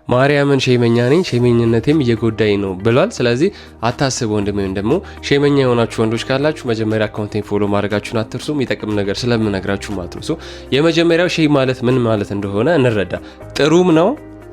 ማርያምን ሼመኛ ነኝ ሼመኝነቴም እየጎዳኝ ነው ብሏል። ስለዚህ አታስቡ ወንድሜ። ደግሞ ሼመኛ የሆናችሁ ወንዶች ካላችሁ መጀመሪያ አካውንቴን ፎሎ ማድረጋችሁን አትርሱ። የሚጠቅም ነገር ስለምነግራችሁ ማለት ነው። የመጀመሪያው ሼም ማለት ምን ማለት እንደሆነ እንረዳ። ጥሩም ነው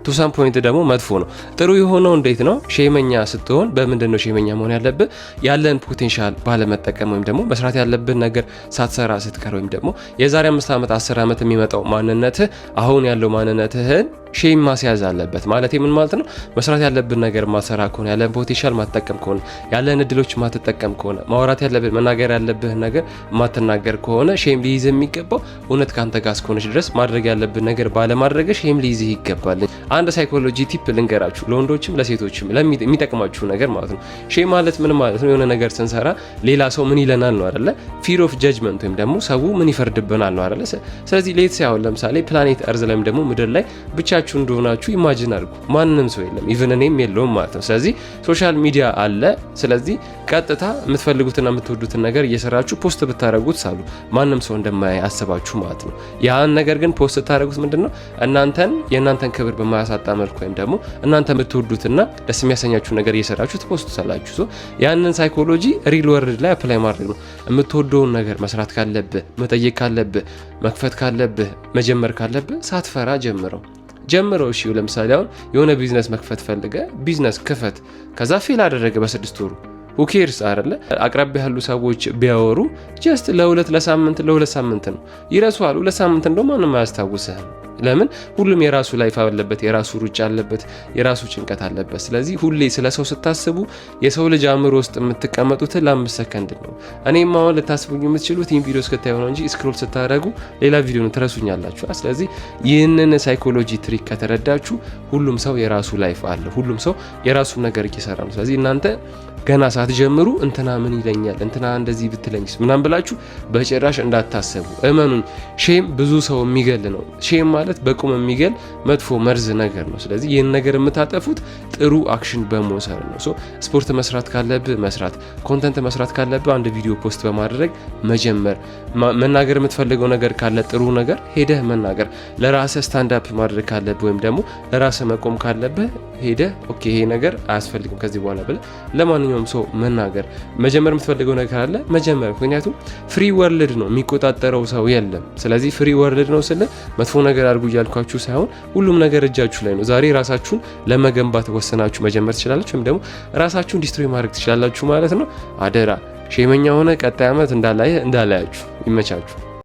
ቱ ሳም ፖይንት ደግሞ መጥፎ ነው። ጥሩ የሆነው እንዴት ነው? ሼመኛ ስትሆን በምንድን ነው ሼመኛ መሆን ያለብህ? ያለን ፖቴንሻል ባለመጠቀም ወይም ደግሞ መስራት ያለብን ነገር ሳትሰራ ስትቀር ወይም ደግሞ የዛሬ 5 ዓመት 10 ዓመት የሚመጣው ማንነትህ አሁን ያለው ማንነትህን ሼም ማስያዝ አለበት። ማለት ምን ማለት ነው? መስራት ያለብን ነገር ማሰራ ከሆነ ያለን ፖቴንሻል ማትጠቀም ከሆነ ያለን እድሎች ማትጠቀም ከሆነ ማውራት ያለብን መናገር ያለብህ ነገር ማትናገር ከሆነ ሼም ሊይዝ የሚገባው እውነት ካንተ ጋር እስከሆነች ድረስ ማድረግ ያለብን ነገር ባለማድረግ ሼም ሊይዝ ይገባል። አንድ ሳይኮሎጂ ቲፕ ልንገራችሁ፣ ለወንዶችም ለሴቶችም ለሚጠቅማችሁ ነገር ማለት ነው። ሼም ማለት ምን ማለት ነው? የሆነ ነገር ስንሰራ ሌላ ሰው ምን ይለናል ነው አይደለ? ፊር ኦፍ ጀጅመንት ወይም ደግሞ ሰው ምን ይፈርድብናል ነው አይደለ? ስለዚህ ሌት ሳይሆን ለምሳሌ ፕላኔት እርዝ ላይም ደግሞ ምድር ላይ ብቻችሁ እንደሆናችሁ ኢማጂን አድርጉ። ማንንም ሰው የለም፣ ኢቭን እኔም የለውም ማለት ነው። ስለዚህ ሶሻል ሚዲያ አለ። ስለዚህ ቀጥታ የምትፈልጉትና የምትወዱትን ነገር እየሰራችሁ ፖስት ብታረጉት ሳሉ ማንም ሰው እንደማያስባችሁ ማለት ነው። ያን ነገር ግን ፖስት ታረጉት ምንድነው የእናንተን ክብር በማያሳጣ መልኩ ወይም ደግሞ እናንተ የምትወዱትና ደስ የሚያሰኛችሁ ነገር እየሰራችሁ ትፖስቱታላችሁ። ያንን ሳይኮሎጂ ሪል ወርልድ ላይ አፕላይ ማድረግ ነው። የምትወደውን ነገር መስራት ካለብህ፣ መጠየቅ ካለብህ፣ መክፈት ካለብህ፣ መጀመር ካለብህ ሳትፈራ ጀምረው። እሺ ለምሳሌ አሁን የሆነ ቢዝነስ መክፈት ፈልገ ቢዝነስ ክፈት፣ ከዛ ፌል አደረገ በ6 ወሩ who cares አይደለ? አቅራቢያ ያሉ ሰዎች ቢያወሩ ጀስት ለሁለት ሳምንት ነው ይረሱዋል። 2 ሳምንት እንደው ማንም አያስታውስህም። ለምን? ሁሉም የራሱ ላይፍ አለበት፣ የራሱ ሩጫ አለበት፣ የራሱ ጭንቀት አለበት። ስለዚህ ሁሌ ስለ ሰው ስታስቡ የሰው ልጅ አእምሮ ውስጥ የምትቀመጡት ለ5 ሰከንድ ነው። እኔም አሁን ልታስቡኝ የምትችሉት ይህን ቪዲዮ እስከታዩ ነው እንጂ ስክሮል ስታደርጉ ሌላ ቪዲዮ ነው ትረሱኛላችሁ። ስለዚህ ይህንን ሳይኮሎጂ ትሪክ ከተረዳችሁ ሁሉም ሰው የራሱ ላይፍ አለ፣ ሁሉም ሰው የራሱ ነገር እየሰራ ነው። ስለዚህ እናንተ ገና ሳትጀምሩ እንትና ምን ይለኛል፣ እንትና እንደዚህ ብትለኝስ ምናምን ብላችሁ በጭራሽ እንዳታስቡ። እመኑን፣ ሼም ብዙ ሰው የሚገል ነው። ሼም ማለት በቁም የሚገል መጥፎ መርዝ ነገር ነው። ስለዚህ ይህን ነገር የምታጠፉት ጥሩ አክሽን በመውሰድ ነው። ስፖርት መስራት ካለብህ መስራት፣ ኮንተንት መስራት ካለብህ አንድ ቪዲዮ ፖስት በማድረግ መጀመር፣ መናገር የምትፈልገው ነገር ካለ ጥሩ ነገር ሄደህ መናገር፣ ለራስህ ስታንድ አፕ ማድረግ ካለብህ ወይም ደግሞ ለራስህ መቆም ካለብህ ሄደህ ኦኬ ይሄ ነገር አያስፈልግም ከዚህ በኋላ ብለህ ለማንኛውም ሰው መናገር፣ መጀመር የምትፈልገው ነገር አለ መጀመር። ምክንያቱም ፍሪ ወርልድ ነው፣ የሚቆጣጠረው ሰው የለም። ስለዚህ ፍሪ ወርልድ ነው ስለ መጥፎ ነገር አድርጉ እያልኳችሁ ሳይሆን ሁሉም ነገር እጃችሁ ላይ ነው። ዛሬ ራሳችሁን ለመገንባት ወሰናችሁ መጀመር ትችላላችሁ፣ ወይም ደግሞ ራሳችሁን ዲስትሮይ ማድረግ ትችላላችሁ ማለት ነው። አደራ ሼመኛ ሆነ ቀጣይ ዓመት እንዳላያችሁ። ይመቻችሁ።